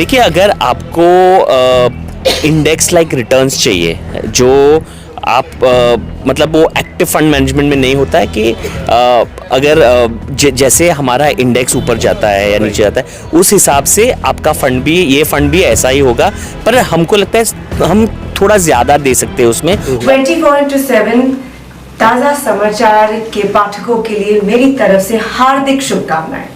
देखिए, अगर आपको इंडेक्स लाइक रिटर्न्स चाहिए, जो आप मतलब वो एक्टिव फंड मैनेजमेंट में नहीं होता है कि अगर जैसे हमारा इंडेक्स ऊपर जाता है या नीचे जाता है, उस हिसाब से आपका फंड भी, ये फंड भी ऐसा ही होगा, पर हमको लगता है हम थोड़ा ज़्यादा दे सकते हैं उसमें। 24/7 ताज़ा समाचार के पाठकों के लिए मेरी तरफ से हार्दिक शुभकामनाएं।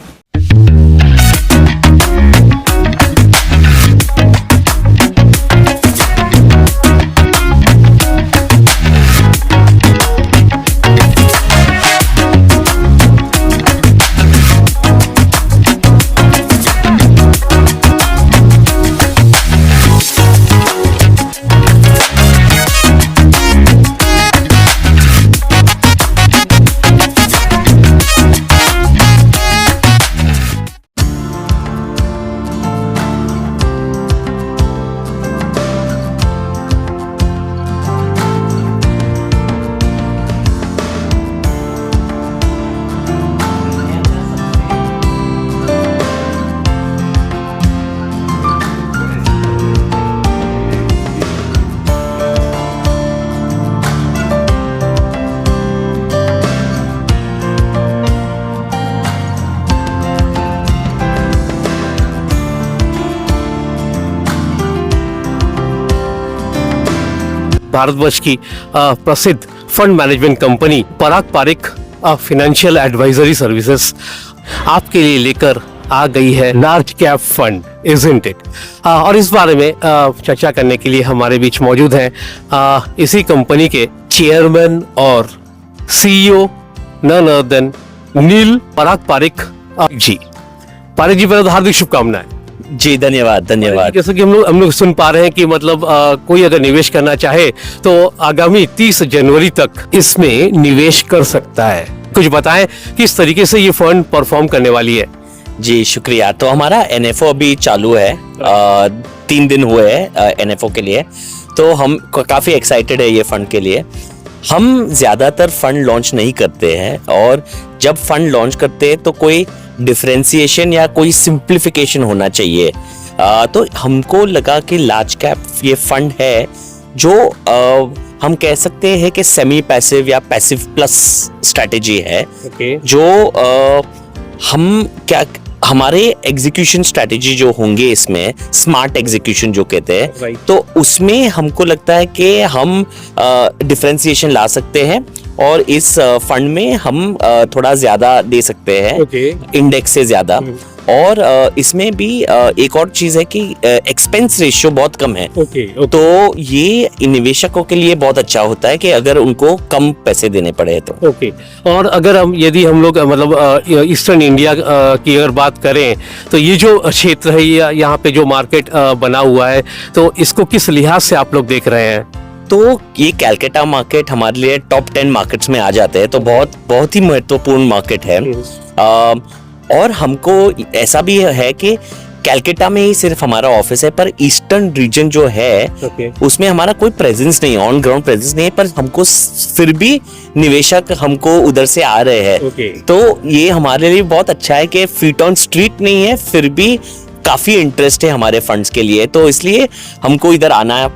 भारतवर्ष की प्रसिद्ध फंड मैनेजमेंट कंपनी पराग पारिक फाइनेंशियल एडवाइजरी सर्विसेज आपके लिए लेकर आ गई है large cap fund, isn't it. और इस बारे में चर्चा करने के लिए हमारे बीच मौजूद हैं इसी कंपनी के चेयरमैन और सीईओ नन अदर देन नील पराग पारिक जी। पारिक जी, पहले हार्दिक शुभकामनाएं। जी, धन्यवाद धन्यवाद। जैसा कि हम लोग सुन पा रहे हैं कि मतलब कोई अगर निवेश करना चाहे तो आगामी 30 जनवरी तक इसमें निवेश कर सकता है। कुछ बताएं किस तरीके से ये फंड परफॉर्म करने वाली है। जी शुक्रिया। तो हमारा एनएफओ अभी चालू है, 3 दिन हुए हैं एनएफओ के लिए, तो हम काफ़ी एक्साइटेड है ये फंड के लिए। हम ज़्यादातर फंड लॉन्च नहीं करते हैं, और जब फंड लॉन्च करते हैं तो कोई डिफरेंशिएशन या कोई सिंप्लीफिकेशन होना चाहिए। तो हमको लगा कि लार्ज कैप ये फंड है जो हम कह सकते हैं कि सेमी पैसिव या पैसिव प्लस स्ट्रेटेजी है। जो हम क्या हमारे एग्जीक्यूशन स्ट्रेटेजी जो होंगे इसमें, स्मार्ट एग्जीक्यूशन जो कहते हैं, तो उसमें हमको लगता है कि हम डिफरेंशिएशन ला सकते हैं, और इस फंड में हम थोड़ा ज्यादा दे सकते हैं इंडेक्स से ज्यादा। और इसमें भी एक और चीज है कि एक्सपेंस रेशियो बहुत कम है। तो ये निवेशकों के लिए बहुत अच्छा होता है कि अगर उनको कम पैसे देने पड़े तो। और अगर यदि हम लोग मतलब ईस्टर्न इंडिया की अगर बात करें, तो ये जो क्षेत्र है, यहाँ पे जो मार्केट बना हुआ है, तो इसको किस लिहाज से आप लोग देख रहे हैं? तो ये कैलकाटा मार्केट हमारे लिए टॉप 10 मार्केट्स में आ जाते हैं, तो बहुत ही महत्वपूर्ण मार्केट है। और हमको ऐसा भी है कि कैलकाटा में ही सिर्फ हमारा ऑफिस है, पर ईस्टर्न रीजन जो है उसमें हमारा कोई प्रेजेंस नहीं, ऑन ग्राउंड प्रेजेंस नहीं है, पर हमको फिर भी निवेशक हमको उधर से आ रहे हैं। तो ये हमारे लिए बहुत अच्छा है कि फीट ऑन स्ट्रीट नहीं है, फिर भी काफी इंटरेस्ट है हमारे फंड्स के लिए, तो इसलिए हमको इधर आना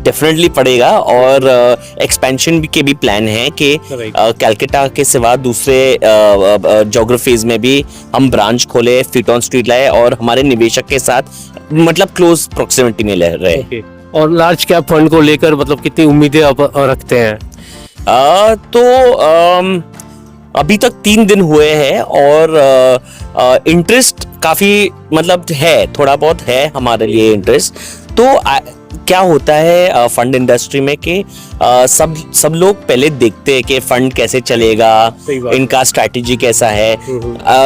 डेफिनेटली पड़ेगा। और एक्सपेंशन के भी प्लान है कि कैलकाटा के सिवा दूसरे ज्योग्राफीज में भी हम ब्रांच खोले, फीट ऑन स्ट्रीट लाए, और हमारे निवेशक के साथ मतलब क्लोज प्रोक्सिमिटी में रहे। और लार्ज कैप फंड को लेकर मतलब कितनी उम्मीदें आप रखते हैं? तो अभी तक 3 दिन हुए हैं, और इंटरेस्ट काफी मतलब है, थोड़ा बहुत है हमारे लिए इंटरेस्ट। तो क्या होता है फंड इंडस्ट्री में कि सब लोग पहले देखते हैं कि फंड कैसे चलेगा, इनका स्ट्रैटेजी कैसा है।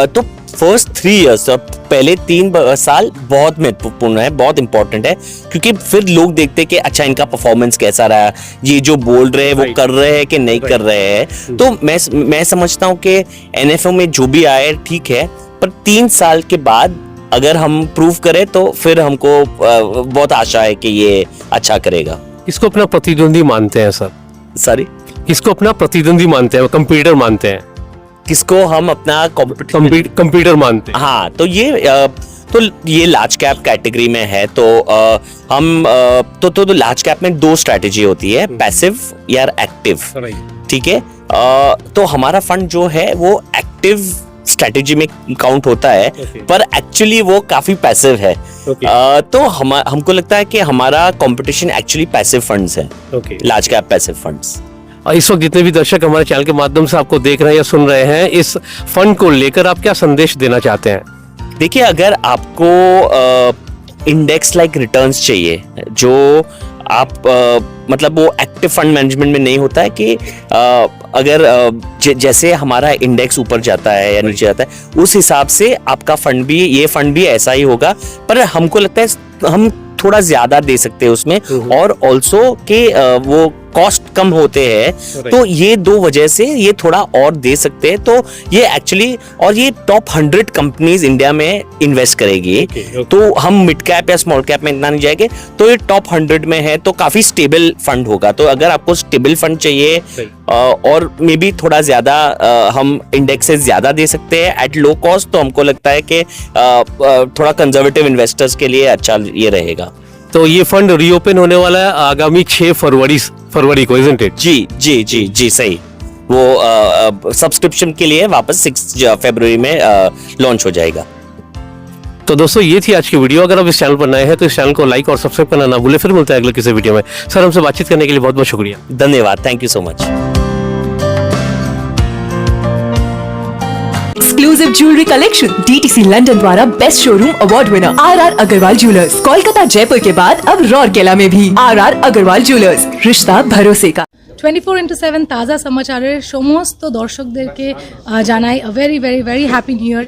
तो फर्स्ट 3 इयर्स, पहले 3 साल बहुत महत्वपूर्ण है, बहुत इंपॉर्टेंट है, क्योंकि फिर लोग देखते हैं कि अच्छा इनका परफॉर्मेंस कैसा रहा, ये जो बोल रहे हैं वो कर रहे हैं कि नहीं कर रहे हैं। तो मैं समझता हूँ कि एनएफओ में जो भी आए ठीक है, पर 3 साल के बाद अगर हम प्रूव करें तो फिर हमको बहुत आशा है कि ये अच्छा करेगा। किसको अपना प्रतिद्वंदी मानते हैं सर? सॉरी, किसको अपना प्रतिद्वंदी मानते हैं, कंपीटर मानते हैं? किसको हम अपना कंप्यूटर मानते हैं? हाँ, तो ये तो ये लार्ज कैप कैटेगरी में है। तो हम तो लार्ज कैप में दो स्ट्रैटेजी होती है, पैसिव या एक्टिव। ठीक है, तो हमारा फंड जो है वो एक्टिव स्ट्रैटेजी में काउंट होता है, पर एक्चुअली वो काफी पैसिव है। तो हमको लगता है कि हमारा कंपटीशन एक्चुअली पैसिव फंड्स है, लार्ज कैप पैसिव फंड्स। और इस वक्त जितने भी दर्शक हमारे चैनल के माध्यम से आपको देख रहे हैं या सुन रहे हैं, इस फंड को लेकर आप क्या संदेश देना चाहते हैं? देखिए, अगर आपको इंडेक्स लाइक रिटर्न्स चाहिए, जो आप मतलब वो एक्टिव फंड मैनेजमेंट में नहीं होता है कि अगर जैसे हमारा इंडेक्स ऊपर जाता है या नीचे जाता है, उस हिसाब से आपका फंड भी, ये फंड भी ऐसा ही होगा। पर हमको लगता है हम थोड़ा ज्यादा दे सकते हैं उसमें, और ऑल्सो कि वो कॉस्ट कम होते हैं, तो ये दो वजह से ये थोड़ा और दे सकते हैं। तो ये एक्चुअली, और ये टॉप 100 कंपनीज इंडिया में इन्वेस्ट करेगी। तो हम मिड कैप या स्मॉल कैप में इतना नहीं जाएंगे, तो ये टॉप 100 में है, तो काफी स्टेबल फंड होगा। तो अगर आपको स्टेबल फंड चाहिए और मे बी थोड़ा ज्यादा हम इंडेक्स से ज्यादा दे सकते हैं एट लो कॉस्ट, तो हमको लगता है कि थोड़ा कंजर्वेटिव इन्वेस्टर्स के लिए अच्छा ये रहेगा। तो ये फंड रीओपन होने वाला है आगामी 6 फरवरी को, isn't it? जी सही। वो सब्सक्रिप्शन के लिए वापस 6 फरवरी में लॉन्च हो जाएगा। तो दोस्तों, ये थी आज की वीडियो। अगर आप इस चैनल पर नए हैं तो इस चैनल को लाइक और सब्सक्राइब करना ना भूलें। फिर मिलते हैं अगले किसी वीडियो में। सर, हमसे बातचीत करने के लिए बहुत बहुत शुक्रिया। धन्यवाद, thank you so much. Exclusive jewellery collection DTC London द्वारा best showroom award winner RR Agrawal jewellers, Kolkata Jaipur के बाद अब रौरकेला में भी RR अग्रवाल ज्वेलर्स, रिश्ता भरोसे का। 24/7 তাজা সমাচারের সমস্ত দর্শকদেরকে জানাই a very very very happy new year।